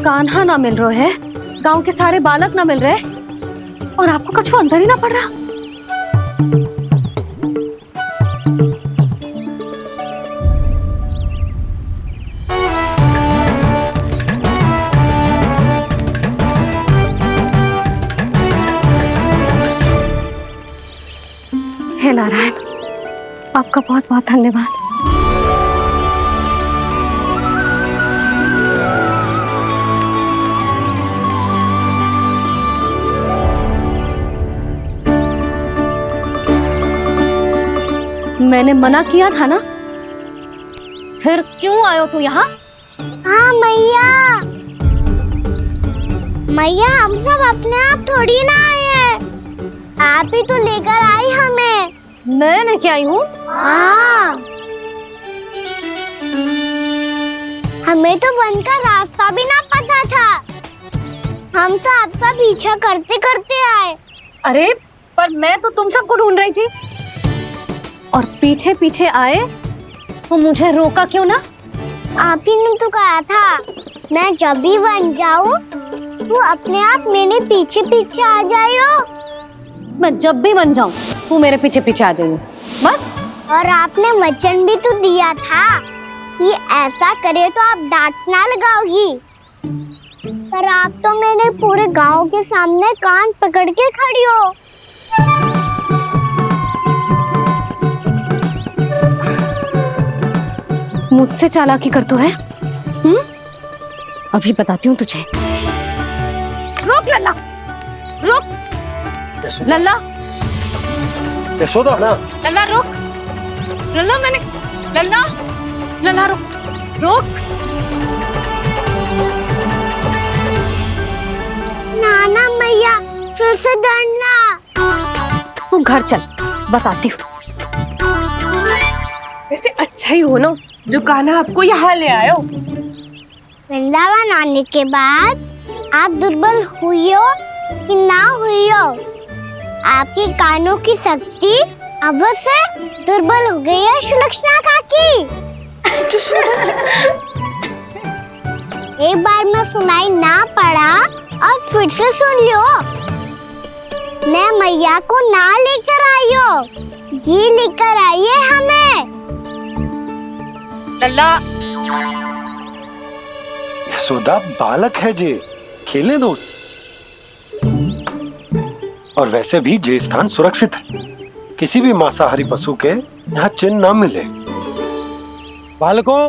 A: कान्हा ना मिल रहे है, गांव के सारे बालक ना मिल रहे, और आपको कछु अंदर ही ना पड़ रहा। हे नारायण, आपका बहुत बहुत धन्यवाद। मैंने मना किया था ना, फिर क्यों आयो तू यहाँ?
B: हाँ मैया, मैया हम सब अपने आप थोड़ी ना आए हैं, आप ही तो लेकर आई हमें।
A: मैंने क्या आई हूँ?
B: हाँ, हमें तो वन का रास्ता भी ना पता था, हम तो आपका पीछा करते करते आए।
A: अरे पर मैं तो तुम सबको ढूंढ रही थी, और पीछे पीछे आए तो मुझे रोका क्यों ना?
B: आप ही ने तो कहा था मैं जब भी बन जाऊं तो अपने आप मेरे पीछे पीछे आ जाइयो।
A: मैं जब भी बन जाऊं तू मेरे पीछे पीछे आ जाइयो, बस।
B: और आपने वचन भी तो दिया था कि ऐसा करे तो आप डांट ना लगाओगी, पर आप तो मेरे पूरे गांव के सामने कान पकड़ के खड़ी हो।
A: मुझसे चालाकी कर तो है? अभी बताती हूँ तुझे। रोक लल्ला, रोक लल्ला,
D: यशोदा ना,
A: लल्ला रोक, लल्ला मैंने, लल्ला, लल्ला रोक, रोक।
B: नाना मैया फिर से डरना।
A: तू घर चल, बताती हूँ।
G: वैसे अच्छा ही हो ना जो कान्हा आपको यहाँ ले आयो।
B: वृंदावन आने के बाद आप दुर्बल हुई हो कि ना हुई हो, आपके कानों की शक्ति अब से दुर्बल हो गई है सुलक्षणा काकी। एक बार में सुनाई ना पड़ा और फिर से सुन लियो। मैं मैया को ना लेकर आई हो, जी लेकर आई है हमें।
A: लल्ला,
D: यशोदा बालक है जे, खेले दो। और वैसे भी जे स्थान सुरक्षित है, किसी भी मांसाहारी पशु के यहाँ चिन्ह ना मिले। बालकों,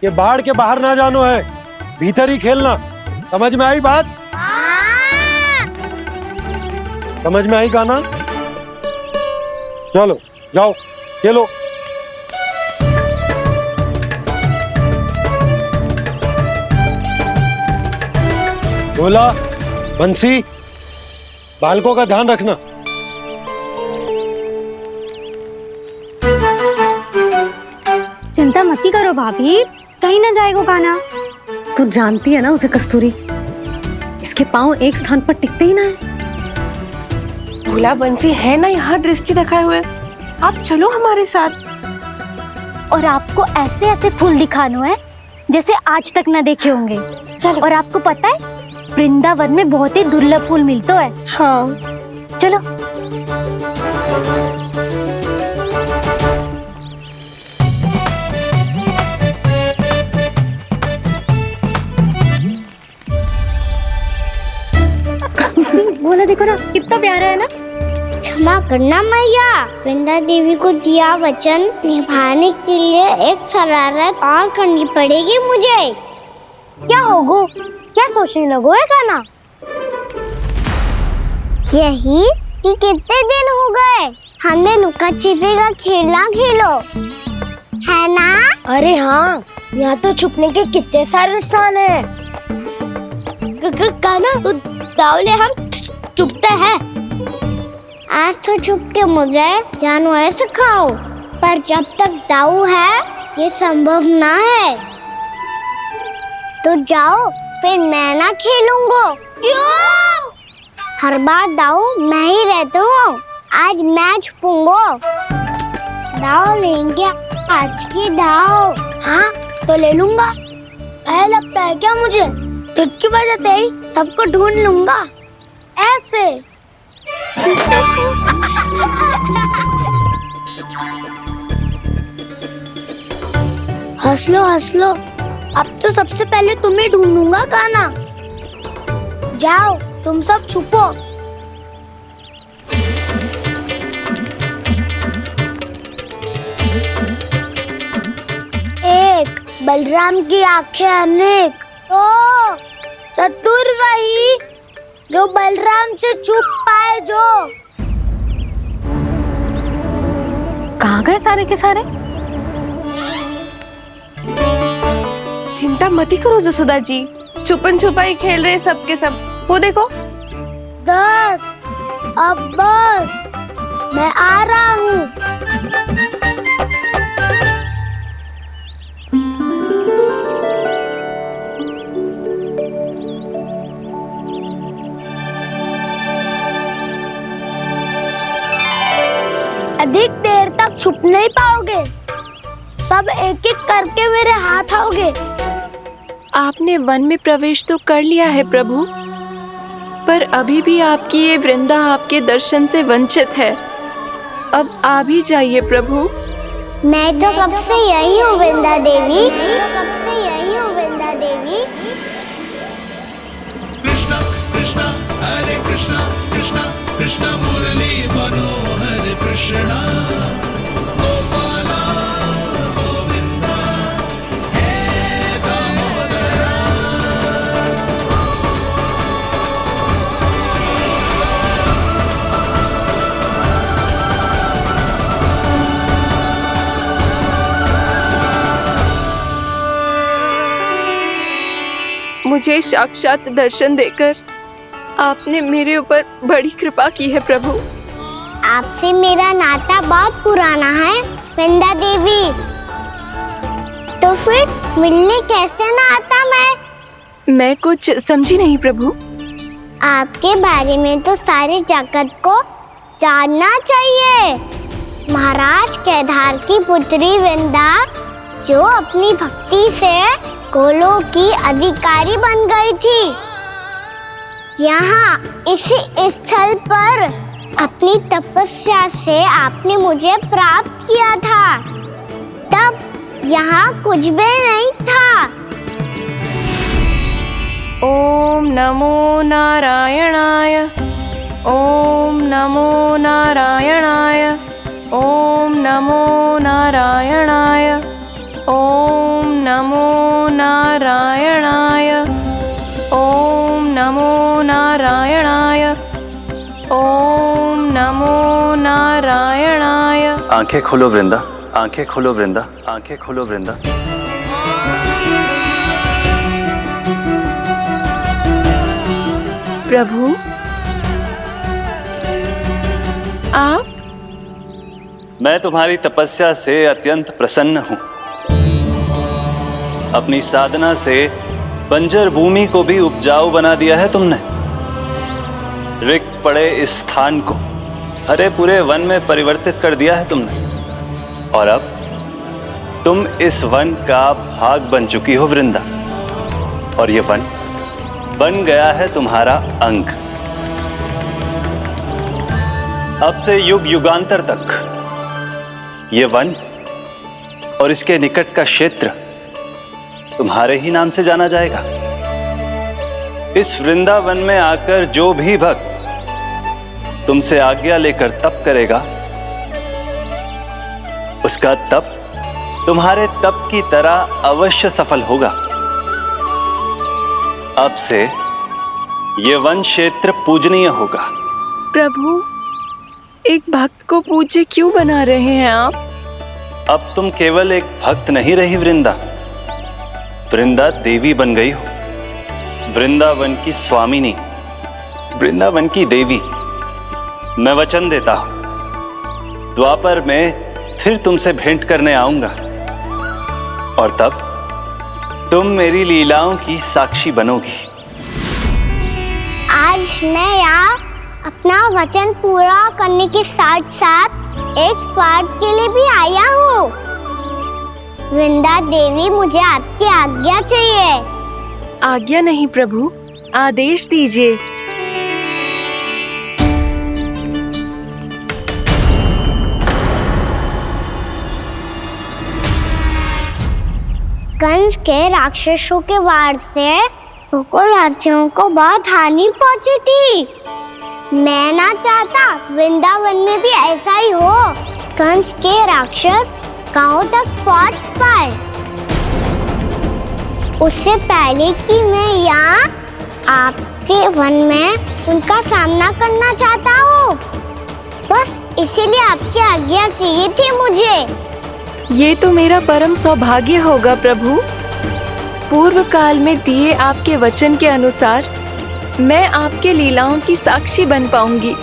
D: ये बाढ़ के बाहर ना जानो है, भीतर ही खेलना। समझ में आई बात? समझ में आई गाना? चलो जाओ खेलो। बोला बंसी, बालकों का ध्यान रखना।
A: चिंता मत करो भाभी, कहीं ना जाएगा कान्हा। तू जानती है ना उसे कस्तूरी, इसके पांव एक स्थान पर टिकते ही ना है।
G: भोला बंसी है ना यहाँ दृष्टि रखाए हुए, आप चलो हमारे साथ।
B: और आपको ऐसे ऐसे फूल दिखानो है जैसे आज तक न देखे होंगे। चलो। और आपको पता है वृंदावन में बहुत ही दुर्लभ फूल मिलते हैं।
G: हाँ
B: चलो।
A: बोला देखो ना कितना प्यारा है ना।
B: क्षमा करना मैया, वृंदा देवी को दिया वचन निभाने के लिए एक शरारत और करनी पड़ेगी मुझे। क्या होगो, क्या सोचने लगो है कान्हा? यही कि कितने दिन हो गए हमने लुका छिपी का खेलना खेलो, है ना? अरे हाँ, यहाँ तो छुपने के कितने सारे स्थान है। कान्हा तो दावले हम छुपते हैं। आज तो छुप के मुझे जानवर सिखाओ, पर जब तक दाऊ है ये संभव ना है। तो जाओ, फिर मैं ना खेलूंगा। क्यों? हर बार दाऊ मैं ही रहता हूँ, आज मैं छुपूंगा। दाऊ लेंगे आज की दाऊ। हाँ तो ले लूंगा। ऐसा लगता है क्या मुझे? चुटकी बजाते ही सबको ढूंढ लूंगा ऐसे। हंस लो, अब तो सबसे पहले तुम्हें ढूंढूंगा कान्हा। जाओ तुम सब छुपो। एक बलराम की आंखें अनेक, तो चतुर वही जो बलराम से छुप पाए। जो
A: कहाँ गए सारे के सारे?
E: चिंता मत करो जसोदा जी, छुपन छुपाई खेल रहे सब के सब। वो देखो।
B: 10 अब बस, मैं आ रहा हूँ। अधिक देर तक छुप नहीं पाओगे, सब एक एक करके मेरे हाथ आओगे।
E: आपने वन में प्रवेश तो कर लिया है प्रभु, पर अभी भी आपकी ये वृंदा आपके दर्शन से वंचित है। अब आ भी जाइए प्रभु।
B: मैं तो कब से यही हूँ वृंदा देवी, कब से यही हूँ वृंदा देवी।
N: कृष्णा कृष्णा हरे कृष्णा, कृष्णा कृष्णा मुरली मनोहर कृष्णा, गोपाला गोविंदा हे दामोदरा।
E: मुझे साक्षात दर्शन देकर आपने मेरे ऊपर बड़ी कृपा की है प्रभु।
B: आपसे मेरा नाता बहुत पुराना है वृंदा देवी, तो फिर मिलने कैसे ना आता
E: मैं कुछ समझी नहीं प्रभु।
B: आपके बारे में तो सारे जगत को जानना चाहिए। महाराज केदार की पुत्री वृंदा, जो अपनी भक्ति से गोलों की अधिकारी बन गई थी, यहाँ इसी स्थल पर अपनी तपस्या से आपने मुझे प्राप्त किया था। तब यहाँ कुछ भी नहीं था।
E: ओम नमो नारायणाय, ओम नमो नारायणाय, ओम नमो नारायणाय, ओम नमो नारायणाय, ओम नमो नारायणाय, ओम नमो नारायणाय।
M: आंखें खोलो वृंदा, आंखें खोलो वृंदा, आंखें खोलो वृंदा।
E: प्रभु आप?
M: मैं तुम्हारी तपस्या से अत्यंत प्रसन्न हूं। अपनी साधना से बंजर भूमि को भी उपजाऊ बना दिया है तुमने। रिक्त पड़े इस स्थान को हरे पूरे वन में परिवर्तित कर दिया है तुमने, और अब तुम इस वन का भाग बन चुकी हो वृंदा, और ये वन बन गया है तुम्हारा अंग। अब से युग युगांतर तक ये वन और इसके निकट का क्षेत्र तुम्हारे ही नाम से जाना जाएगा। इस वृंदावन में आकर जो भी भक्त तुमसे आज्ञा लेकर तप करेगा, उसका तप तुम्हारे तप की तरह अवश्य सफल होगा। अब से ये वन क्षेत्र पूजनीय होगा।
E: प्रभु, एक भक्त को पूज्य क्यों बना रहे हैं आप?
M: अब तुम केवल एक भक्त नहीं रही वृंदा, वृंदा देवी बन गई हो। वृंदावन की स्वामिनी, वृंदावन की देवी। मैं वचन देता हूं, द्वापर में फिर तुमसे भेंट करने आऊंगा, और तब तुम मेरी लीलाओं की साक्षी बनोगी।
B: आज मैं यहाँ अपना वचन पूरा करने के साथ साथ एक स्वार्थ के लिए भी आया हूँ। वृंदा देवी, मुझे आपकी आज्ञा चाहिए।
E: आज्ञा नहीं प्रभु, आदेश दीजिए।
B: कंस के राक्षसों के वार से गोकुलवासियों को बहुत हानि पहुंची थी। मैं ना चाहता वृंदावन में भी ऐसा ही हो। कंस के राक्षस गांव तक पहुंच पाए, उससे पहले कि मैं यहाँ आपके वन में उनका सामना करना चाहता हूँ। बस इसीलिए आपकी आज्ञा चाहिए थी मुझे।
E: ये तो मेरा परम सौभाग्य होगा प्रभु। पूर्व काल में दिए आपके वचन के अनुसार मैं आपके लीलाओं की साक्षी बन पाऊंगी।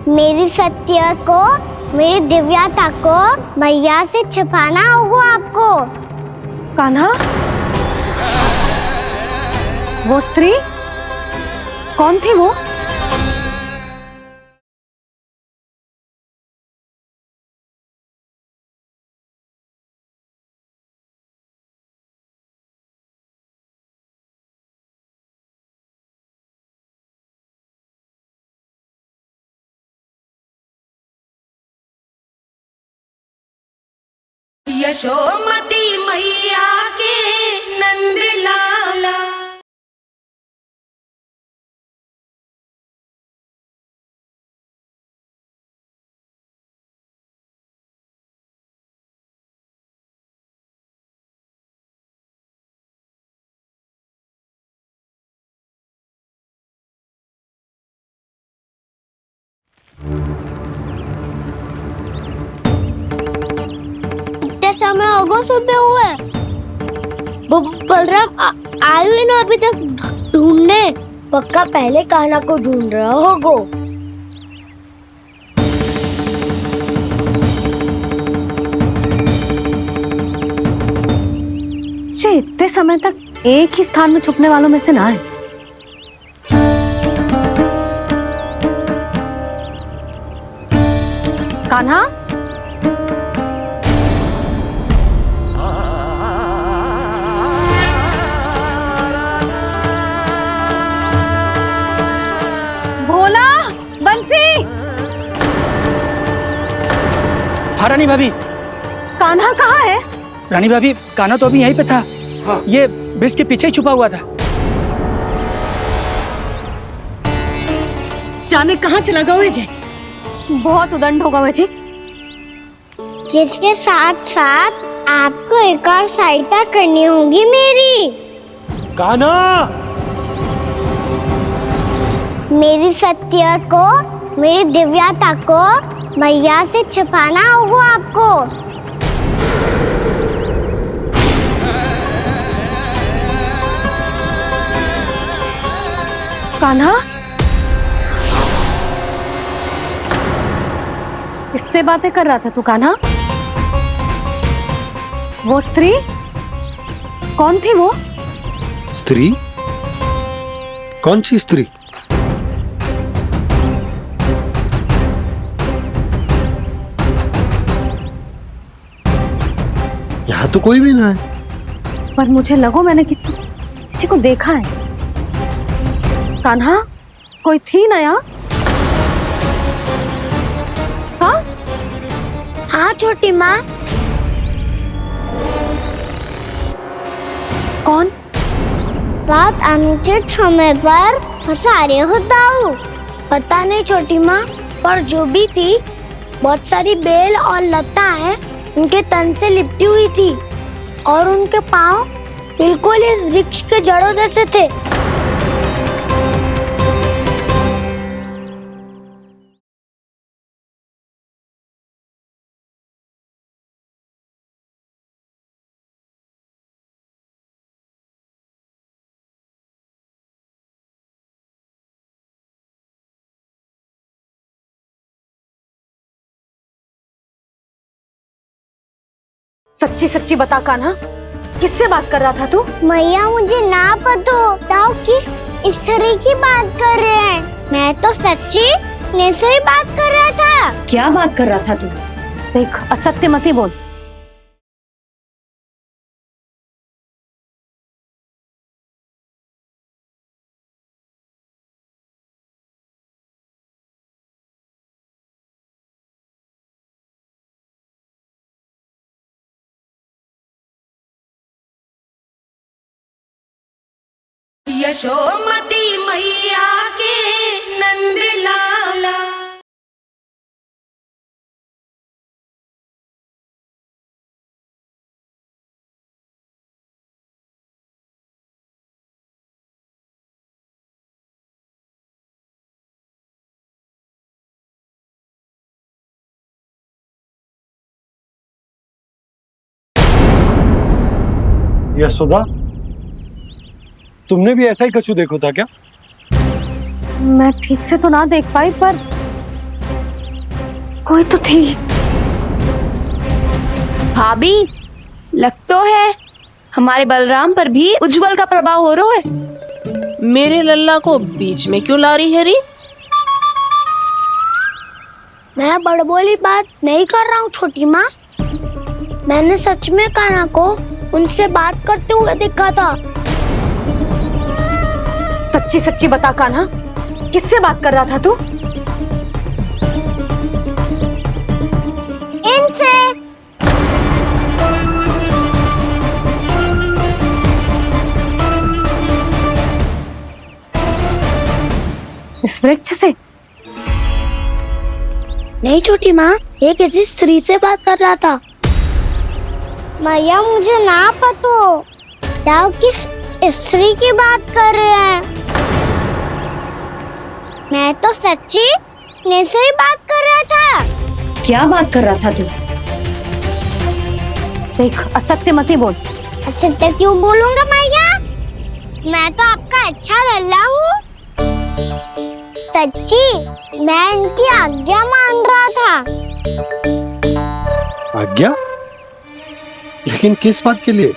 B: मेरी सत्य को, मेरी दिव्यता को मैया से छिपाना होगा आपको।
A: कान्हा, वो स्त्री कौन थी वो?
N: यशोमती मैया के नंद लाला।
B: इतने समय होगा सुबह हुए। बलराम आए हुए ना अभी तक ढूंढने। पक्का पहले कान्हा को ढूंढ रहा होगा।
A: से इतने समय तक एक ही स्थान में छुपने वालों में से ना है। कान्हा, भोला, बंसी।
J: हाँ रानी भाभी।
A: कान्हा कहाँ है?
J: रानी भाभी, कान्हा तो अभी यहीं पे था। हाँ। ये ब्रिज के पीछे ही छुपा हुआ था।
A: जाने कहाँ चला गया हुए जी? बहुत उदंड होगा वह जी।
B: जिसके साथ साथ आपको एक और सहायता करनी होगी मेरी।
D: कान्हा,
B: मेरी सत्य को, मेरी दिव्यता को मैया से छिपाना होगा आपको।
A: कान्हा, किससे बातें कर रहा था तू कान्हा? वो स्त्री कौन थी वो?
D: स्त्री? कौन सी स्त्री? यहाँ तो कोई भी ना है।
A: पर मुझे लगो मैंने किसी को देखा है। कान्हा, कोई थी ना यहाँ? हाँ?
B: हाँ छोटी माँ।
A: कौन?
B: रात अनुचित समय पर फंसा रहे हो दाऊ। पता नहीं छोटी माँ, पर जो भी थी बहुत सारी बेल और लता है उनके तन से लिपटी हुई थी और उनके पाँव बिल्कुल इस वृक्ष के जड़ों जैसे थे।
A: सच्ची सच्ची बता कान्हा, किससे बात कर रहा था तू?
B: मैया मुझे ना पता दाऊ कि इस तरह की बात कर रहे हैं। मैं तो सच्ची ने से ही बात कर रहा था।
A: क्या बात कर रहा था तू? देख, असत्य मत ही बोल।
N: यशोमती मैया के नंद लाला।
D: यशोदा, तुमने भी ऐसा ही कछु देखो था क्या?
A: मैं ठीक से तो ना देख पाई, पर कोई तो थी।
E: भाभी, लग तो है हमारे बलराम पर भी उज्जवल का प्रभाव हो रहा है।
L: मेरे लल्ला को बीच में क्यों ला रही है री?
B: मैं बड़बोली बात नहीं कर रहा हूँ छोटी माँ। मैंने सच में कान्हा को उनसे बात करते हुए देखा था।
A: सच्ची सच्ची बता कान्हा, किससे बात कर रहा था तू?
B: इनसे।
A: इस वृक्ष से?
B: नहीं छोटी माँ, ये किसी स्त्री से बात कर रहा था। मैया मुझे ना पतो दाव किस स्त्री की बात कर रहे हैं। मैं तो सच्ची ने से ही बात कर रहा था।
A: क्या बात कर रहा था तू? देख, असत्य मत ही बोल।
B: असत्य क्यों बोलूंगा मैया? मैं तो आपका अच्छा लल्ला हूँ। सच्ची मैं इनकी आज्ञा मान रहा था।
D: आज्ञा? लेकिन किस बात के लिए?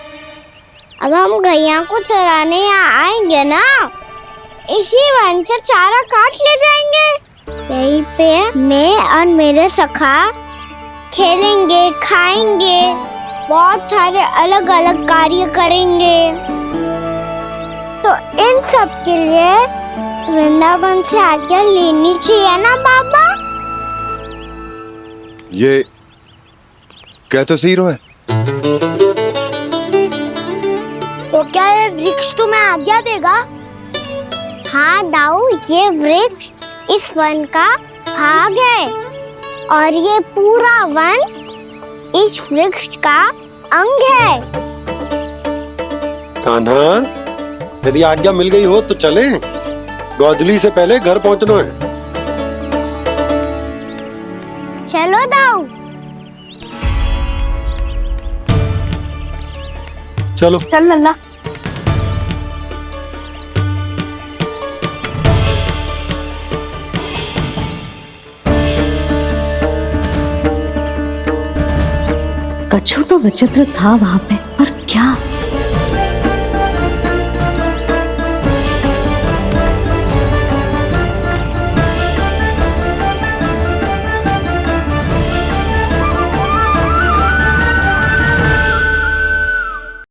B: अब हम गैया को चराने यहाँ आएंगे ना, इसी वन से चारा काट ले जाएंगे। यहीं पे मैं और मेरे सखा खेलेंगे, खाएंगे, बहुत सारे अलग अलग कार्य करेंगे। तो इन सब के लिए वृंदावन से आज्ञा लेनी चाहिए ना बाबा?
K: ये कह तो सही रहा है।
B: तो क्या ये वृक्ष तुम्हें आज्ञा देगा? हाँ दाऊ, ये वृक्ष इस वन का भाग है और ये पूरा वन इस वृक्ष का अंग है।
D: कान्हा, यदि आज्ञा मिल गई हो तो चले। गोधली से पहले घर पहुंचना है।
B: चलो दाऊ।
D: चलो
A: चल लल्ला। कछु तो विचित्र था वहां पे, पर क्या?